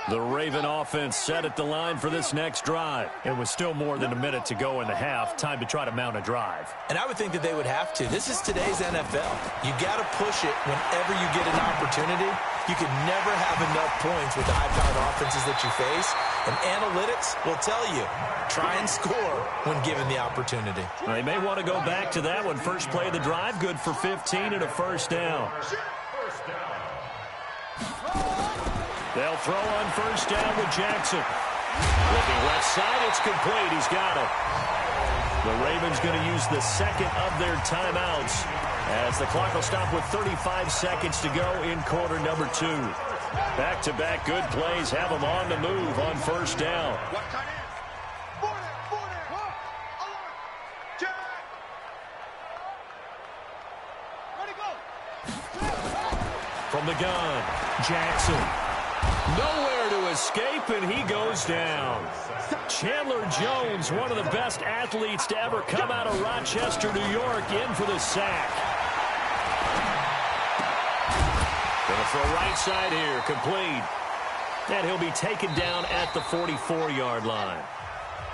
The Raven offense set at the line for this next drive. It was still more than a minute to go in the half. Time to try to mount a drive. And I would think that they would have to. This is today's NFL. You got to push it whenever you get an opportunity. You can never have enough points with the high-powered offenses that you face. And analytics will tell you, try and score when given the opportunity. They may want to go back to that one. First play of the drive, good for 15 and a first down. They'll throw on first down with Jackson. Looking left side, it's complete. He's got it. The Ravens going to use the second of their timeouts as the clock will stop with 35 seconds to go in quarter number 2. Back-to-back good plays have them on the move on first down. From the gun, Jackson. Nowhere to escape, and he goes down. Chandler Jones, one of the best athletes to ever come out of Rochester, New York, in for the sack. Going to throw right side here, complete. And he'll be taken down at the 44-yard line.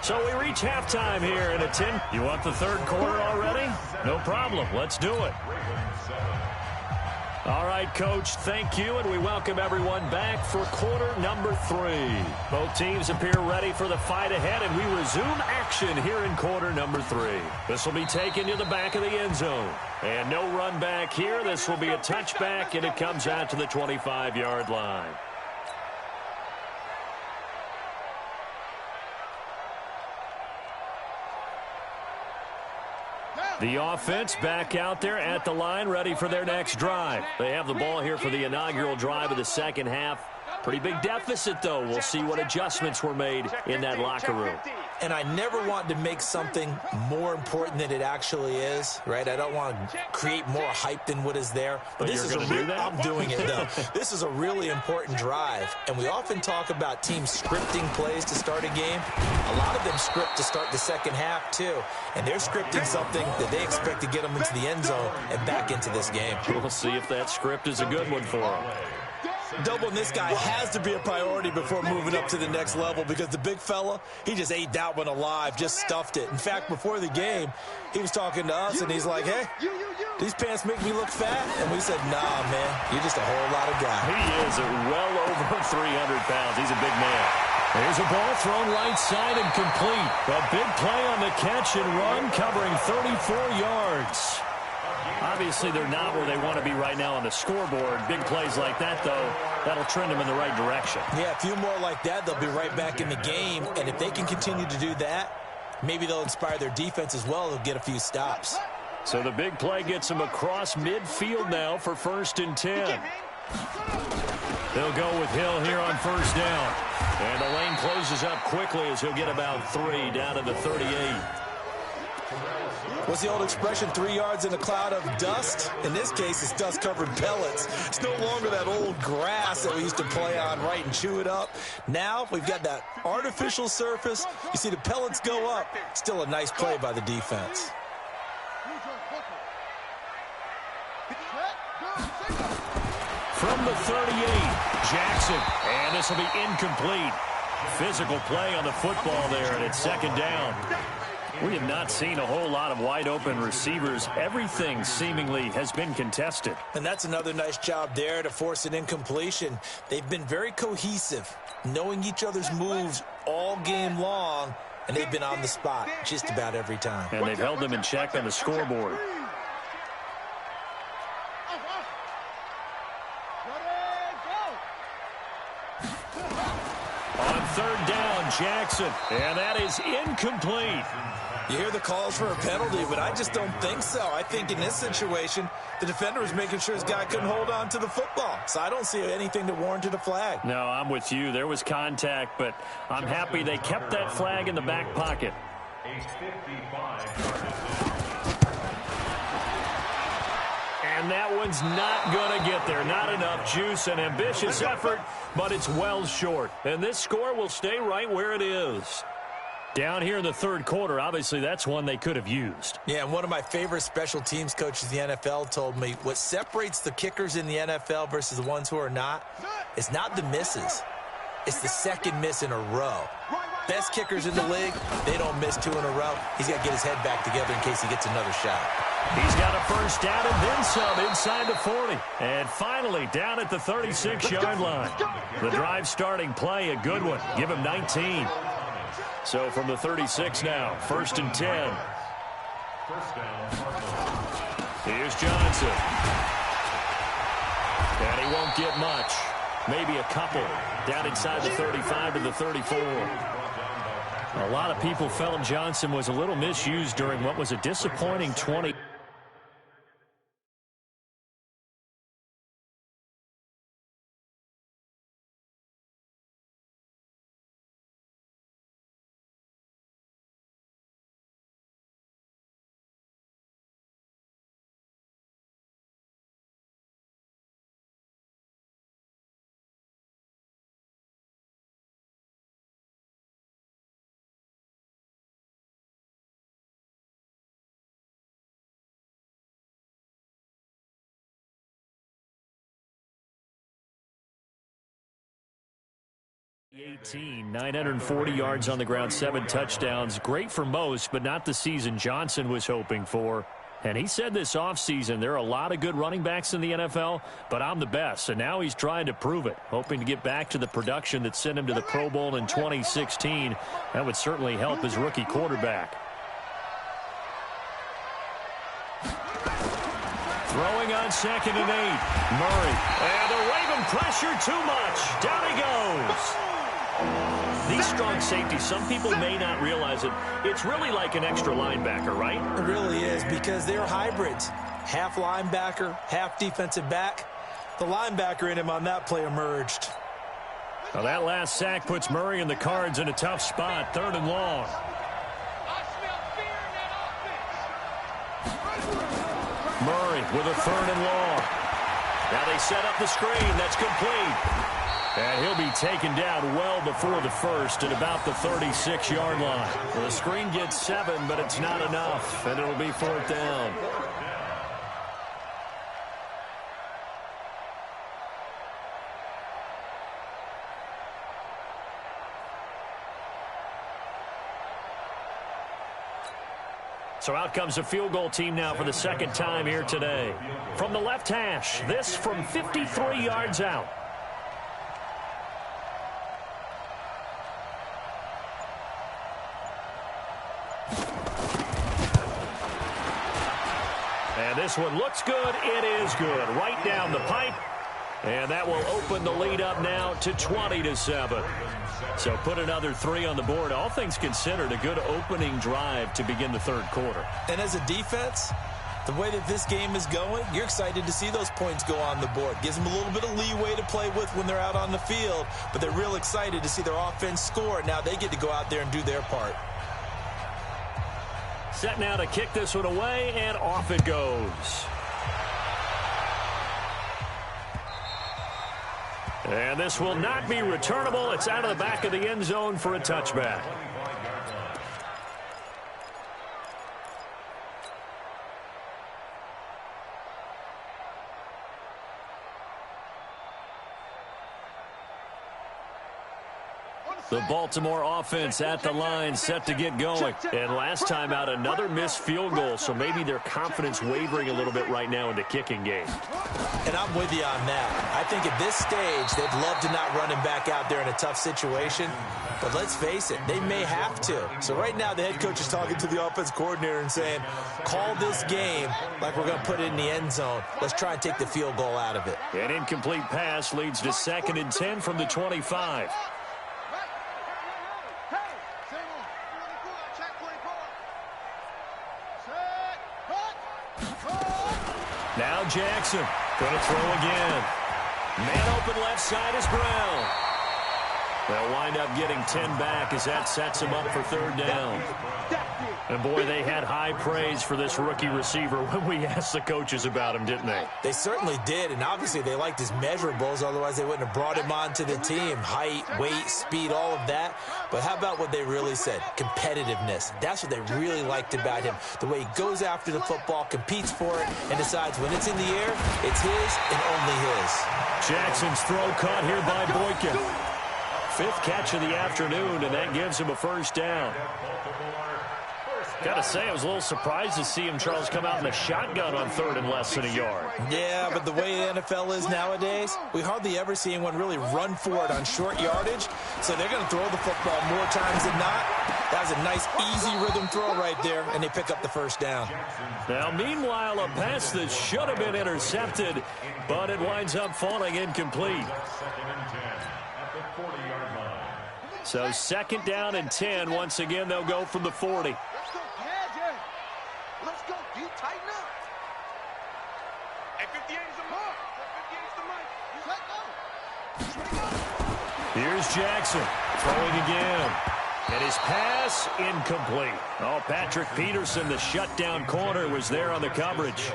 So we reach halftime here in a 10. You want the third quarter already? No problem. Let's do it. All right, Coach, thank you, and we welcome everyone back for quarter number 3. Both teams appear ready for the fight ahead, and we resume action here in quarter number 3. This will be taken to the back of the end zone. And no run back here. This will be a touchback, and it comes out to the 25-yard line. The offense back out there at the line, ready for their next drive. They have the ball here for the inaugural drive of the second half. Pretty big deficit, though. We'll see what adjustments were made in that locker room. And I never want to make something more important than it actually is, right? I don't want to create more hype than what is there. But this is I'm doing it, though. This is a really important drive. And we often talk about teams scripting plays to start a game. A lot of them script to start the second half, too. And they're scripting something that they expect to get them into the end zone and back into this game. We'll see if that script is a good one for them. Doubling this guy has to be a priority before moving up to the next level, because the big fella, he just ate that one alive, just stuffed it. In fact, before the game, he was talking to us, and he's like, hey, these pants make me look fat? And we said, nah, man, you're just a whole lot of guy. He is well over 300 pounds. He's a big man. There's a ball thrown right side and complete. A big play on the catch and run, covering 34 yards. Obviously, they're not where they want to be right now on the scoreboard. Big plays like that, though, that'll trend them in the right direction. Yeah, a few more like that, they'll be right back in the game. And if they can continue to do that, maybe they'll inspire their defense as well. They'll get a few stops. So the big play gets them across midfield now for 1st and 10. They'll go with Hill here on first down. And the lane closes up quickly as he'll get about 3 down to the 38. What's the old expression, 3 yards in a cloud of dust? In this case, it's dust-covered pellets. It's no longer that old grass that we used to play on, right, and chew it up. Now we've got that artificial surface. You see the pellets go up. Still a nice play by the defense. From the 38, Jackson, and this will be incomplete. Physical play on the football there, and it's 2nd down. We have not seen a whole lot of wide-open receivers. Everything seemingly has been contested. And that's another nice job there to force an incompletion. They've been very cohesive, knowing each other's moves all game long, and they've been on the spot just about every time. And they've held them in check on the scoreboard. On 3rd down, Jackson, and that is incomplete. You hear the calls for a penalty, but I just don't think so. I think in this situation, the defender was making sure his guy couldn't hold on to the football. So I don't see anything that warranted a flag. No, I'm with you. There was contact, but I'm happy they kept that flag in the back pocket. And that one's not going to get there. Not enough juice. An ambitious effort, but it's well short. And this score will stay right where it is. Down here in the 3rd quarter, obviously that's one they could have used. Yeah, and one of my favorite special teams coaches in the NFL told me what separates the kickers in the NFL versus the ones who are not is not the misses. It's the second miss in a row. Best kickers in the league, they don't miss 2 in a row. He's got to get his head back together in case he gets another shot. He's got a first down and then some inside the 40. And finally down at the 36-yard line. The drive starting play, a good one. Give him 19. So from the 36 now, 1st and 10. Here's Johnson. And he won't get much. Maybe a couple. Down inside the 35 to the 34. A lot of people felt Johnson was a little misused during what was a disappointing 20. $18, 940 yards on the ground, 7 touchdowns. Great for most, but not the season Johnson was hoping for. And he said this offseason, there are a lot of good running backs in the NFL, but I'm the best. And now he's trying to prove it, hoping to get back to the production that sent him to the Pro Bowl in 2016. That would certainly help his rookie quarterback. Throwing on 2nd and 8. Murray. And the Raven pressure too much. Down he goes. These strong safeties, some people may not realize it. It's really like an extra linebacker, right? It really is, because they're hybrids. Half linebacker, half defensive back. The linebacker in him on that play emerged. Well, that last sack puts Murray and the Cards in a tough spot. 3rd and long. Murray with a 3rd and long. Now they set up the screen. That's complete. And he'll be taken down well before the first at about the 36-yard line. Well, the screen gets 7, but it's not enough, and it'll be 4th down. So out comes the field goal team now for the 2nd time here today. From the left hash, this from 53 yards out. And this one looks good. It is good. Right down the pipe. And that will open the lead up now to 20-7. So put another 3 on the board. All things considered, a good opening drive to begin the 3rd quarter. And as a defense, the way that this game is going, you're excited to see those points go on the board. Gives them a little bit of leeway to play with when they're out on the field. But they're real excited to see their offense score. Now they get to go out there and do their part. Set now to kick this one away, and off it goes. And this will not be returnable. It's out of the back of the end zone for a touchback. The Baltimore offense at the line, set to get going. And last time out, another missed field goal, so maybe their confidence wavering a little bit right now in the kicking game. And I'm with you on that. I think at this stage, they'd love to not run him back out there in a tough situation. But let's face it, they may have to. So right now, the head coach is talking to the offense coordinator and saying, call this game like we're going to put it in the end zone. Let's try and take the field goal out of it. An incomplete pass leads to 2nd and 10 from the 25. Now Jackson going to throw again. Man open left side is Brown. They'll wind up getting 10 back as that sets him up for 3rd down. And, boy, they had high praise for this rookie receiver when we asked the coaches about him, didn't they? They certainly did, and obviously they liked his measurables. Otherwise, they wouldn't have brought him onto the team. Height, weight, speed, all of that. But how about what they really said? Competitiveness. That's what they really liked about him. The way he goes after the football, competes for it, and decides when it's in the air, it's his and only his. Jackson's throw caught here by Boykin. Fifth catch of the afternoon, and that gives him a first down. Got to say, I was a little surprised to see him, Charles, come out in the shotgun on third and less than a yard. Yeah, but the way the NFL is nowadays, we hardly ever see anyone really run for it on short yardage. So they're going to throw the football more times than not. That was a nice, easy rhythm throw right there, and they pick up the first down. Now, meanwhile, a pass that should have been intercepted, but it winds up falling incomplete. So 2nd down and 10. Once again, they'll go from the 40. Let's go, D. Tighten up. Hey, 58 is the mark. 58 is the mark. Here's Jackson throwing again. And his pass incomplete. Oh, Patrick Peterson, the shutdown corner, was there on the coverage.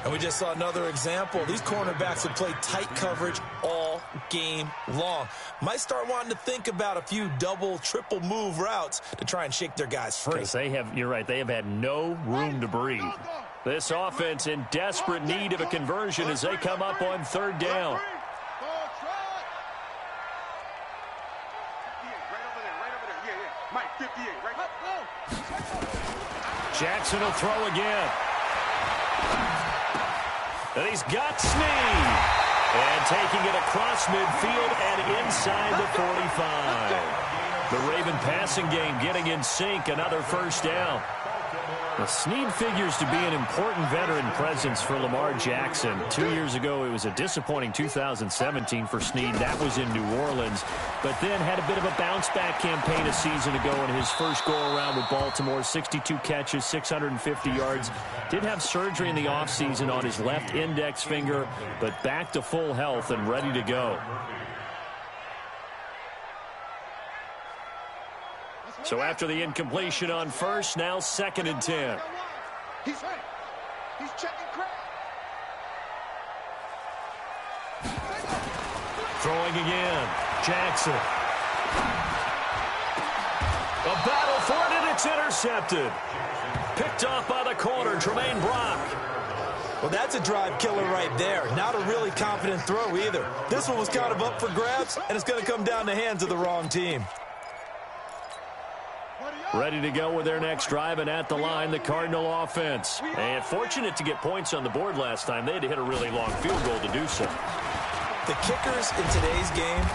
And we just saw another example. These cornerbacks have played tight coverage all game long. Might start wanting to think about a few double, triple move routes to try and shake their guys free. Because you're right, they have had no room to breathe. This offense in desperate need of a conversion as they come up on 3rd down. Jackson will throw again. And he's got Snead. And taking it across midfield and inside the 45. The Raven passing game getting in sync. Another first down. Now, Snead figures to be an important veteran presence for Lamar Jackson. 2 years ago, it was a disappointing 2017 for Snead. That was in New Orleans. But then had a bit of a bounce-back campaign a season ago in his first go-around with Baltimore. 62 catches, 650 yards. Did have surgery in the offseason on his left index finger, but back to full health and ready to go. So after the incompletion on first, now 2nd and 10. He's right. He's checking crack. Throwing again. Jackson. A battle for it, and it's intercepted. Picked off by the corner, Tremaine Brock. Well, that's a drive killer right there. Not a really confident throw either. This one was kind of up for grabs, and it's going to come down the hands of the wrong team. Ready to go with their next drive, and at the line, the Cardinal offense. And fortunate to get points on the board last time. They had to hit a really long field goal to do so. The kickers in today's game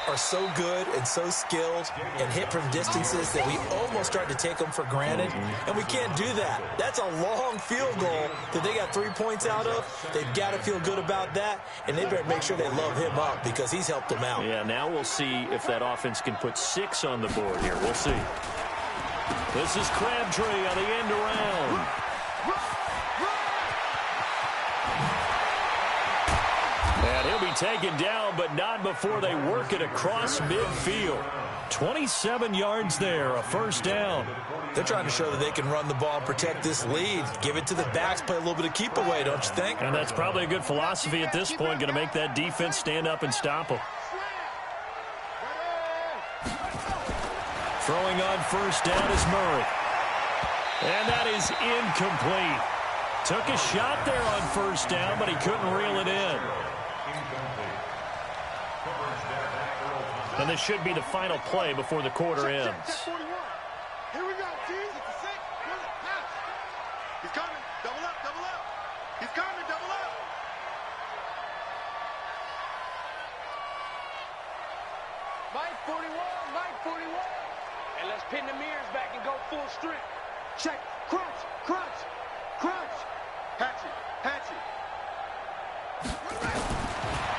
are so good and so skilled and hit from distances that we almost start to take them for granted, and we can't do that. That's a long field goal that they got 3 points out of. They've got to feel good about that, and they better make sure they love him up because he's helped them out. Yeah, now we'll see if that offense can put 6 on the board here. We'll see. This is Crabtree on the end around. And he'll be taken down, but not before they work it across midfield. 27 yards there, a first down. They're trying to show that they can run the ball and protect this lead. Give it to the backs, play a little bit of keep away, don't you think? And that's probably a good philosophy at this point, going to make that defense stand up and stop them. Throwing on first down is Murray. And that is incomplete. Took a shot there on first down, but he couldn't reel it in. And this should be the final play before the quarter ends. Here we go, team. He's coming. Double up, double up. He's coming, double up. Mike 41, Mike 41. And let's pin the mirrors back and go full strength. Check. Crunch, crunch, crunch. Hatchet, hatchet.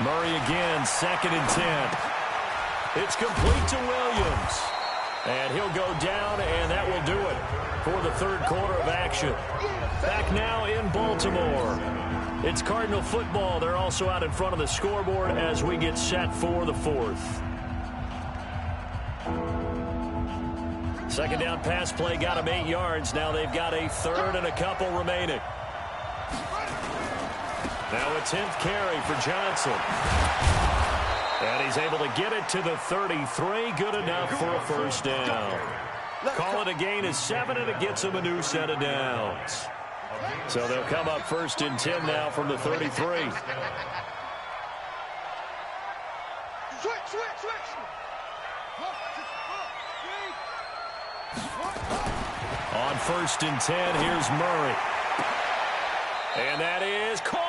Murray again, 2nd and 10. It's complete to Williams. And he'll go down, and that will do it for the 3rd quarter of action. Back now in Baltimore. It's Cardinal football. They're also out in front of the scoreboard as we get set for the 4th. 2nd down pass play got him 8 yards. Now they've got a 3rd and a couple remaining. Now a 10th carry for Johnson. And he's able to get it to the 33. Good enough for a first down. Call it a gain of 7, and it gets him a new set of downs. So they'll come up 1st and 10 now from the 33. Switch, switch, switch. On 1st and 10, here's Murray. And that is caught.